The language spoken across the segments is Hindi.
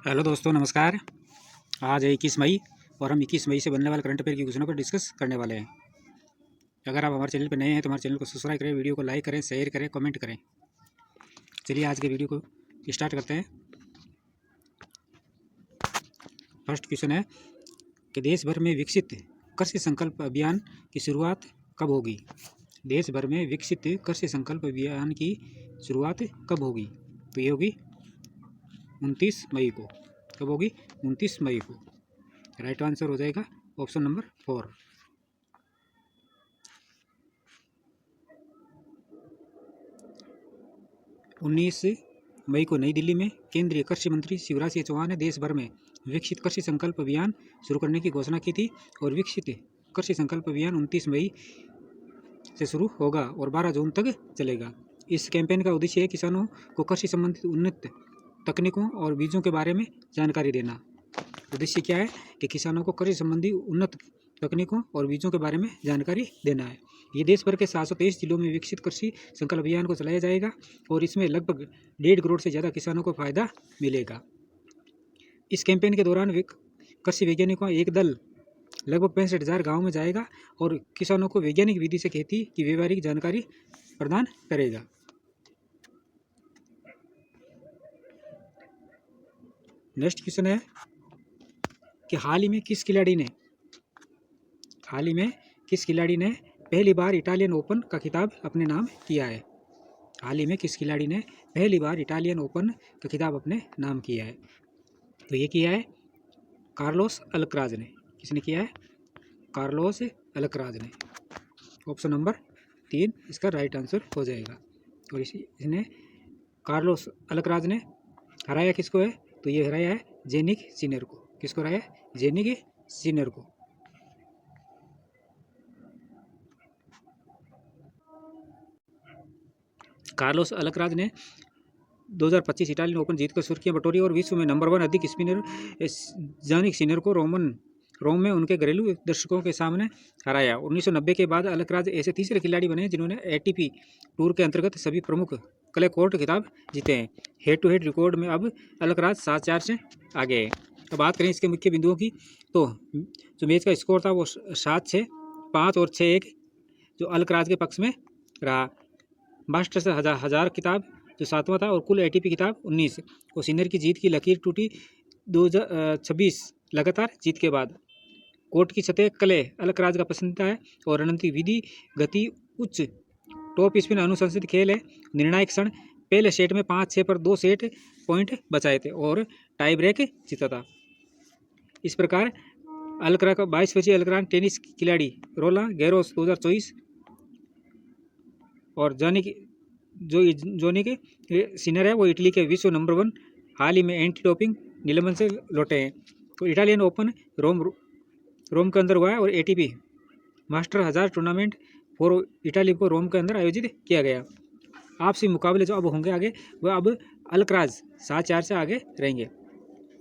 हेलो दोस्तों, नमस्कार। आज है 21 मई और हम 21 मई से बनने वाले करंट अफेयर की घोषणा पर डिस्कस करने वाले हैं। अगर आप हमारे चैनल पर नए हैं तो हमारे चैनल को सब्सक्राइब करें, वीडियो को लाइक करें, शेयर करें, कमेंट करें। चलिए आज के वीडियो को स्टार्ट करते हैं। फर्स्ट क्वेश्चन है कि देश भर में विकसित कृषि संकल्प अभियान की शुरुआत कब होगी। देश भर में विकसित कृषि संकल्प अभियान की शुरुआत कब होगी? तो ये होगी 29 मई को। कब होगी? 29 मई को। राइट आंसर हो जाएगा ऑप्शन नंबर 4। उन्नीस मई को नई दिल्ली में केंद्रीय कृषि मंत्री शिवराज सिंह चौहान ने देश भर में विकसित कृषि संकल्प अभियान शुरू करने की घोषणा की थी। और विकसित कृषि संकल्प अभियान 29 मई से शुरू होगा और 12 जून तक चलेगा। इस कैंपेन का उद्देश्य है किसानों को कृषि संबंधित उन्नत तकनीकों और बीजों के बारे में जानकारी देना। उद्देश्य क्या है कि किसानों को कृषि संबंधी उन्नत तकनीकों और बीजों के बारे में जानकारी देना है। ये देश भर के 723 जिलों में विकसित कृषि संकल्प अभियान को चलाया जाएगा और इसमें लगभग 1.5 करोड़ से ज़्यादा किसानों को फायदा मिलेगा। इस कैंपेन के दौरान कृषि वैज्ञानिकों का एक दल लगभग 65,000 गाँव में जाएगा और किसानों को वैज्ञानिक विधि से खेती की व्यवहारिक जानकारी प्रदान करेगा। नेक्स्ट क्वेश्चन है कि हाल ही में किस खिलाड़ी ने पहली बार इटालियन ओपन का खिताब अपने नाम किया है। हाल ही में किस खिलाड़ी ने पहली बार इटालियन ओपन का खिताब अपने नाम किया है? तो ये किया है कार्लोस अल्कराज ने। किसने किया है? कार्लोस अल्कराज ने। ऑप्शन नंबर 3 इसका राइट आंसर हो जाएगा। और इसने कार्लोस अल्कराज ने हराया किसको है? तो ये हराया है जेनिक सिनर को। किसको हराया? जेनिक सिनर को। कार्लोस अल्कराज ने 2025 इटालियन ओपन जीतकर सुर्खियां बटोरी और विश्व में नंबर 1 अधिक स्पिनर जेनिक सिनर को रोम में उनके घरेलू दर्शकों के सामने हराया। 1990 के बाद अल्कराज ऐसे तीसरे खिलाड़ी बने जिन्होंने एटीपी टूर के अंतर्गत सभी प्रमुख क्ले कोर्ट खिताब जीते हैं। हेड टू हेड रिकॉर्ड में अब अल्कराज 7-4 से आगे है। अब बात करें इसके मुख्य बिंदुओं की, तो जो मैच का स्कोर था वो 7-6, 5 और 6-1 जो अल्कराज के पक्ष में रहा। मास्टर्स हजार खिताब जो 7वां था और कुल एटीपी खिताब 19। और सिनर की जीत की लकीर टूटी 2026 लगातार जीत के बाद। कोर्ट की सतह क्ले अल्कराज का पसंदीदा है और रणनीतिक विधि गति उच्च टॉप स्पिन अनुशंसित खेल है। निर्णायक क्षण पहले सेट में 5-6 पर 2 सेट पॉइंट बचाए थे और टाई ब्रेक जीता था। इस प्रकार अल्कराज का 22 वर्षीय अल्कराज टेनिस खिलाड़ी रोला गैरोस 2024 और जोनिक सिनर है वो इटली के विश्व नंबर 1 हाल ही में एंटी डोपिंग निलंबन से लौटे हैं। तो इटालियन ओपन रोम के अंदर हुआ है और ATP master 1000 tournament for Italy को रोम के अंदर आयोजित किया गया। आपसी मुकाबले जो अब होंगे आगे वह अब अल्कराज 7-4 से आगे रहेंगे।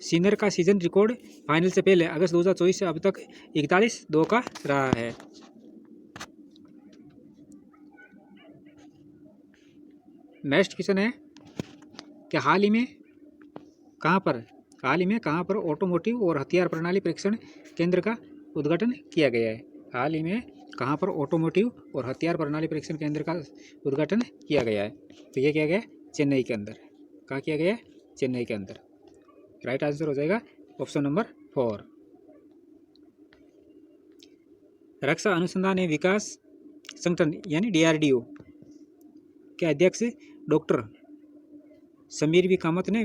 सिनर का सीजन रिकॉर्ड फाइनल से पहले अगस्त 2024 से अब तक 41-2 का रहा है। नेक्स्ट क्वेश्चन है कि हाल ही में कहाँ पर ऑटोमोटिव और हथियार प्रणाली परीक्षण केंद्र का उद्घाटन किया गया है? हाल ही में कहाँ पर ऑटोमोटिव और हथियार प्रणाली परीक्षण केंद्र का उद्घाटन किया गया है? तो ये किया गया चेन्नई के अंदर। कहाँ किया गया? चेन्नई के अंदर। राइट आंसर हो जाएगा ऑप्शन नंबर 4। रक्षा अनुसंधान एवं विकास संगठन यानी DRDO के अध्यक्ष डॉक्टर समीर वी कामत ने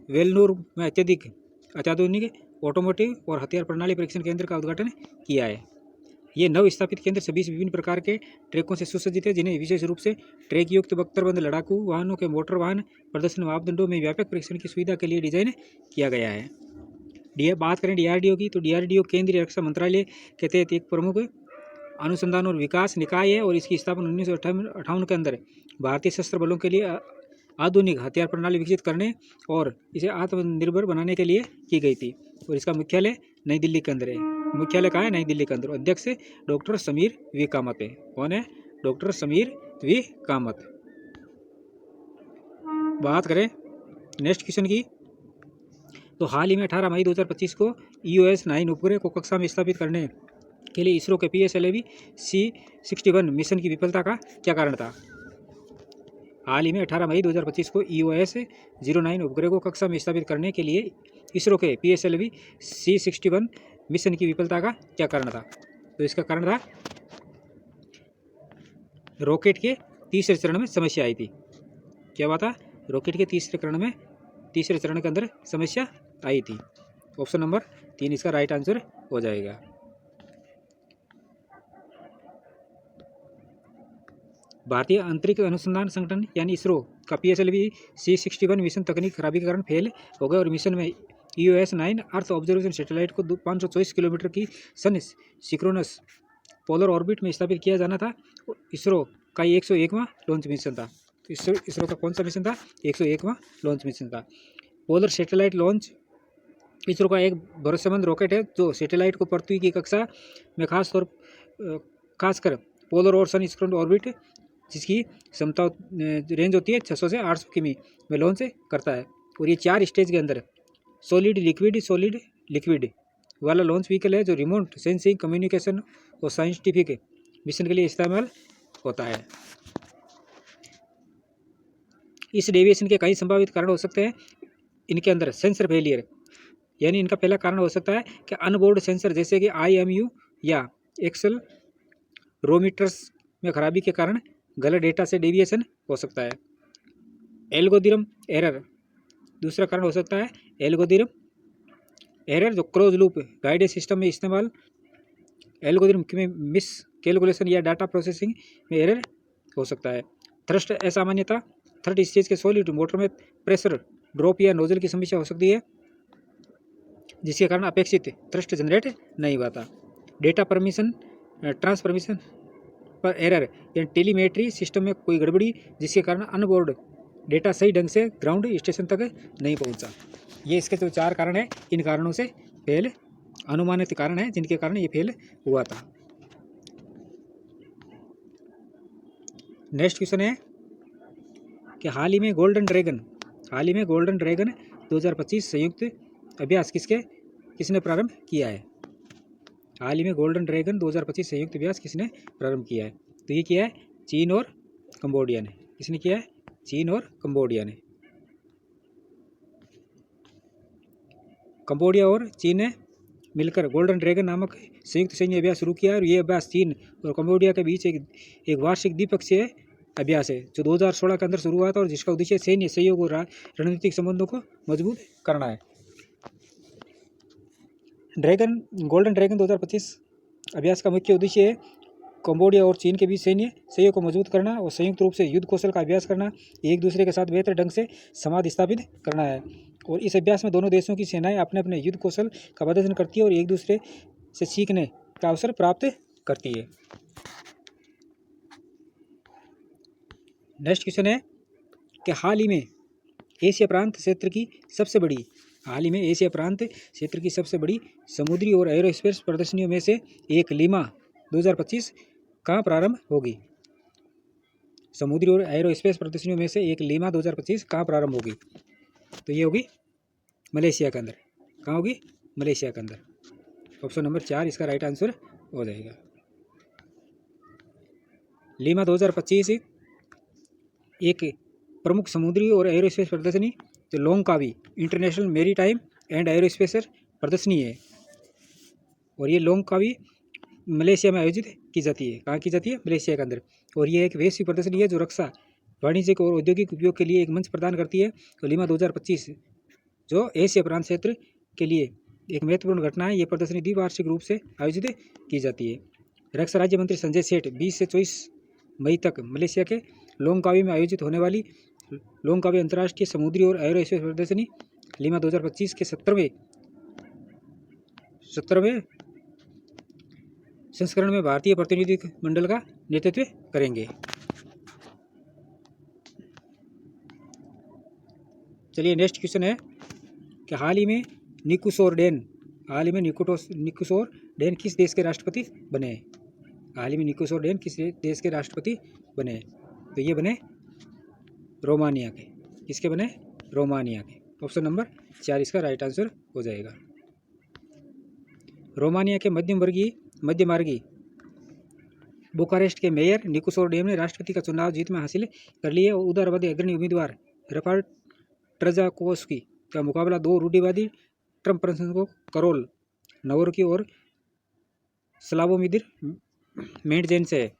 वेल्लोर में अत्याधुनिक ऑटोमोटिव और हथियार प्रणाली परीक्षण केंद्र का उद्घाटन किया है। ये नव स्थापित केंद्र सभी विभिन्न प्रकार के ट्रकों से सुसज्जित है जिन्हें विशेष रूप से ट्रैक युक्त बख्तरबंद लड़ाकू वाहनों के मोटर वाहन प्रदर्शन मापदंडों में व्यापक परीक्षण की सुविधा के लिए डिजाइन किया गया है। बात करें DRDO की, तो DRDO केंद्रीय रक्षा मंत्रालय के तहत एक प्रमुख अनुसंधान और विकास निकाय है और इसकी स्थापना 1958 के अंदर भारतीय सशस्त्र बलों के लिए आधुनिक हथियार प्रणाली विकसित करने और इसे आत्मनिर्भर बनाने के लिए की गई थी। और इसका मुख्यालय नई दिल्ली के अंदर है। मुख्यालय कहाँ है? नई दिल्ली के अंदर। अध्यक्ष डॉक्टर समीर वी कामत है। कौन है? Doctor Sameer V Kamath. बात करें नेक्स्ट क्वेश्चन की, तो हाल ही में 18 मई 2025 को EOS-9 उपग्रह को कक्षा में स्थापित करने के लिए इसरो के PSLV C61 मिशन की विफलता का क्या कारण था? हाल ही में 18 मई 2025 को EOS-09 उपग्रह को कक्षा में स्थापित करने के लिए इसरो के PSLV C61 मिशन की विफलता का क्या कारण था? तो इसका कारण था रॉकेट के तीसरे चरण में समस्या आई थी। क्या बात था? रॉकेट के तीसरे चरण के अंदर समस्या आई थी। ऑप्शन नंबर 3 इसका राइट आंसर हो जाएगा। भारतीय अंतरिक्ष अनुसंधान संगठन यानी इसरो का PSLV C61 मिशन तकनीक खराबी के कारण फेल हो गया और मिशन में EOS-9 अर्थ ऑब्जर्वेशन सैटेलाइट को 524 किलोमीटर की सन सिंक्रोनस पोलर ऑर्बिट में स्थापित किया जाना था। इसरो का 101वां लॉन्च मिशन था। तो इसरो का कौन सा मिशन था? 101वां लॉन्च मिशन था। पोलर सैटेलाइट लॉन्च इसरो का एक भरोसेमंद रॉकेट है जो सैटेलाइट को पृथ्वी की कक्षा में खासकर पोलर और सन सिंक्रोनस ऑर्बिट जिसकी क्षमता रेंज होती है 600 से 800 किमी में लॉन्च करता है। और ये 4 स्टेज के अंदर सॉलिड लिक्विड वाला लॉन्च व्हीकल है जो रिमोट सेंसिंग, कम्युनिकेशन और साइंटिफिक मिशन के लिए इस्तेमाल होता है। इस डेविएशन के कई संभावित कारण हो सकते हैं। इनके अंदर सेंसर फेलियर यानी इनका पहला कारण हो सकता है कि अनबोर्ड सेंसर जैसे कि IMU या एक्सेलरोमीटर्स में खराबी के कारण गलत डेटा से डेविएशन हो सकता है। एल्गोरिथम एरर दूसरा कारण हो सकता है। एल्गोरिथम एरर जो क्लोज लूप गाइडेड सिस्टम में इस्तेमाल एल्गोरिथम में मिस कैलकुलेशन या डाटा प्रोसेसिंग में एरर हो सकता है। थ्रस्ट असामान्यता थर्ड स्टेज के सॉलिड मोटर में प्रेशर ड्रॉप या नोजल की समस्या हो सकती है जिसके कारण अपेक्षित थ्रस्ट जनरेट नहीं हुआ था। डेटा ट्रांसफॉर्मेशन पर एरर या टेलीमेट्री सिस्टम में कोई गड़बड़ी जिसके कारण अनबोर्ड डेटा सही ढंग से ग्राउंड स्टेशन तक नहीं पहुंचा। ये इसके जो 4 कारण हैं, इन कारणों से फेल अनुमानित कारण हैं जिनके कारण ये फेल हुआ था। नेक्स्ट क्वेश्चन है कि हाल ही में गोल्डन ड्रैगन 2025 संयुक्त अभ्यास किसने प्रारंभ किया है? हाल ही में गोल्डन ड्रैगन 2025 संयुक्त अभ्यास किसने प्रारंभ किया है? तो ये किया है चीन और कंबोडिया ने। किसने किया है? चीन और कंबोडिया ने। कंबोडिया और चीन ने मिलकर गोल्डन ड्रैगन नामक संयुक्त सैन्य अभ्यास शुरू किया और ये अभ्यास चीन और कंबोडिया के बीच एक वार्षिक द्विपक्षीय अभ्यास है जो 2016 के अंदर शुरू हुआ था और जिसका उद्देश्य सैन्य सहयोग और रणनीतिक संबंधों को मजबूत करना है। गोल्डन ड्रैगन 2025 अभ्यास का मुख्य उद्देश्य है कंबोडिया और चीन के बीच सैन्य सहयोग को मजबूत करना और संयुक्त रूप से युद्ध कौशल का अभ्यास करना, एक दूसरे के साथ बेहतर ढंग से संवाद स्थापित करना है। और इस अभ्यास में दोनों देशों की सेनाएं अपने अपने युद्ध कौशल का प्रदर्शन करती है और एक दूसरे से सीखने का अवसर प्राप्त करती है। नेक्स्ट क्वेश्चन है कि हाल ही में एशिया प्रांत क्षेत्र की सबसे बड़ी समुद्री और एरोस्पेस प्रदर्शनियों में से एक लीमा 2025 कहाँ प्रारंभ होगी? समुद्री और एरोस्पेस प्रदर्शनियों में से एक लीमा 2025 कहाँ प्रारंभ होगी? तो ये होगी मलेशिया के अंदर। कहाँ होगी? मलेशिया के अंदर। ऑप्शन नंबर 4 इसका राइट आंसर हो जाएगा। लीमा 2025 एक प्रमुख समुद्री और एरोस्पेस प्रदर्शनी जो लोंगकावी इंटरनेशनल मेरीटाइम एंड एरोस्पेस प्रदर्शनी है और ये लोंगकावी मलेशिया में आयोजित की जाती है। कहाँ की जाती है? मलेशिया के अंदर। और ये एक वैश्विक प्रदर्शनी है जो रक्षा, वाणिज्यिक और औद्योगिक उपयोग के लिए एक मंच प्रदान करती है। तो लीमा 2025 जो एशिया प्रांत क्षेत्र के लिए एक महत्वपूर्ण घटना है। ये प्रदर्शनी द्विवार्षिक रूप से आयोजित की जाती है। रक्षा राज्य मंत्री संजय सेठ 20 से 24 मई तक मलेशिया के लोंगकावी में आयोजित होने वाली लोंगकावी अंतर्राष्ट्रीय समुद्री और एरोस्पेस प्रदर्शनी लीमा 2025 के 17वें संस्करण में भारतीय प्रतिनिधि मंडल का नेतृत्व करेंगे। चलिए नेक्स्ट क्वेश्चन है कि हाल ही में निकोसोर डेन किस देश के राष्ट्रपति बने? हाल ही में निकोसोर डेन किस देश के राष्ट्रपति बने? तो ये बने रोमानिया के। किसके बने? रोमानिया के। ऑप्शन नंबर 4 इसका राइट आंसर हो जाएगा। रोमानिया के मध्यमार्गी बुखारेस्ट के मेयर निकोसोर ने राष्ट्रपति का चुनाव जीत में हासिल कर ली है और उदारवादी अग्रणी उम्मीदवार रफाल ट्रजाकोव्स्की का मुकाबला 2 रूढ़िवादी ट्रम्प प्रशंसकों करोल नवोर्की और स्लावोमिर मेंटजेन से है।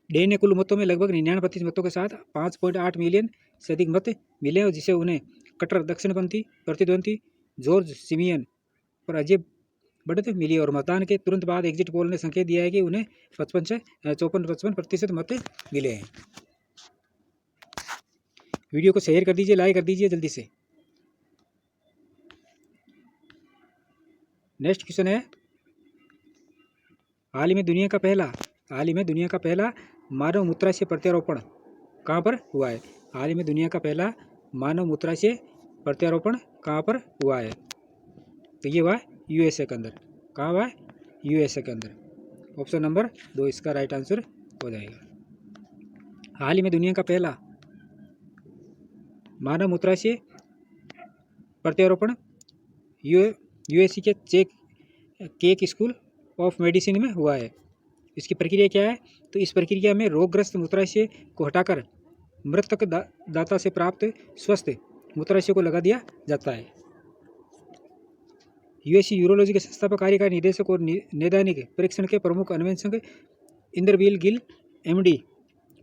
डे ने कुल मतों में लगभग 99% मतों के साथ 5.8 मिलियन से अधिक मत मिले और जिसे उन्हें कट्टर दक्षिणपंथी प्रतिद्वंदी जॉर्ज सिमियन पर अजय बढ़त मिली और मतदान के तुरंत बाद एग्जिट पोल ने संकेत दिया है कि उन्हें 55% मत मिले हैं। वीडियो को शेयर कर दीजिए, लाइक कर दीजिए जल्दी से। नेक्स्ट क्वेश्चन है, हाल ही में दुनिया का पहला मानव मूत्राशय प्रत्यारोपण कहाँ पर हुआ है? हाल ही में दुनिया का पहला मानव मूत्राशय प्रत्यारोपण कहाँ पर हुआ है? तो ये हुआ यूएसए के अंदर। कहाँ हुआ? यूएसए के अंदर। ऑप्शन नंबर 2 इसका राइट आंसर हो जाएगा। हाल ही में दुनिया का पहला मानव मूत्राशय प्रत्यारोपण यूएसए के केक स्कूल ऑफ मेडिसिन में हुआ है। इसकी प्रक्रिया क्या है? तो इस प्रक्रिया में रोगग्रस्त मूत्राशय को हटाकर मृतक दाता से प्राप्त स्वस्थ मूत्राशय को लगा दिया जाता है। यूएसए यूरोलॉजी के संस्थापक कार्यकारी निदेशक और नैदानिक परीक्षण के प्रमुख अन्वेषक इंद्रवील गिल एमडी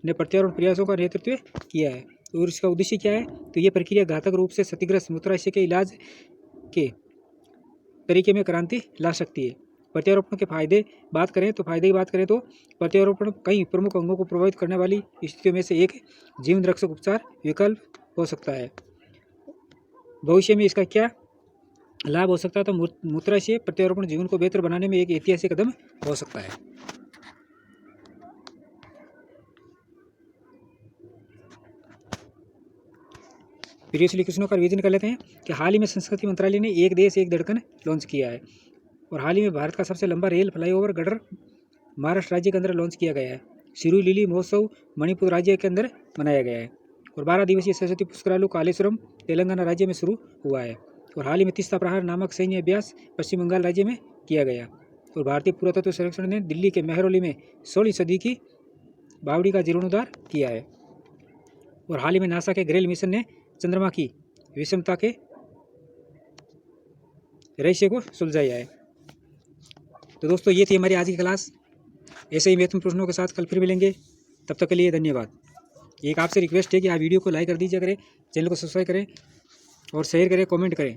ने प्रत्यारोपण प्रयासों का नेतृत्व किया है और इसका उद्देश्य क्या है? तो ये प्रक्रिया घातक रूप से क्षतिग्रस्त मूत्राशय के इलाज के तरीके में क्रांति ला सकती है। प्रत्यारोपण के फायदे की बात करें तो प्रत्यारोपण कई प्रमुख अंगों को प्रभावित करने वाली स्थितियों में से एक जीवन रक्षक उपचार विकल्प हो सकता है। भविष्य में इसका क्या लाभ हो सकता है? तो मूत्राशय प्रत्यारोपण जीवन को बेहतर बनाने में एक ऐतिहासिक कदम हो सकता है। प्रीवियसली क्वेश्चनों का रिवीजन कर लेते हैं कि हाल ही में संस्कृति मंत्रालय ने एक देश एक धड़कन लॉन्च किया है और हाल ही में भारत का सबसे लंबा रेल फ्लाईओवर गडर महाराष्ट्र राज्य के अंदर लॉन्च किया गया है। सिरू लिली महोत्सव मणिपुर राज्य के अंदर मनाया गया है और 12 दिवसीय सरस्वती पुष्करालु कालेश्वरम तेलंगाना राज्य में शुरू हुआ है और हाल ही में तीस्ता प्रहार नामक सैन्य अभ्यास पश्चिम बंगाल राज्य में किया गया और भारतीय पुरातत्व सर्वेक्षण ने दिल्ली के मेहरौली में 16वीं सदी की बावड़ी का जीर्णोद्धार किया है और हाल ही में नासा के ग्रेल मिशन ने चंद्रमा की विषमता के रहस्य को सुलझाया है। तो दोस्तों ये थी हमारी आज की क्लास। ऐसे ही महत्वपूर्ण प्रश्नों के साथ कल फिर मिलेंगे, तब तक के लिए धन्यवाद। एक आपसे रिक्वेस्ट है कि आप वीडियो को लाइक कर दीजिए करें, चैनल को सब्सक्राइब करें और शेयर करें, कमेंट करें।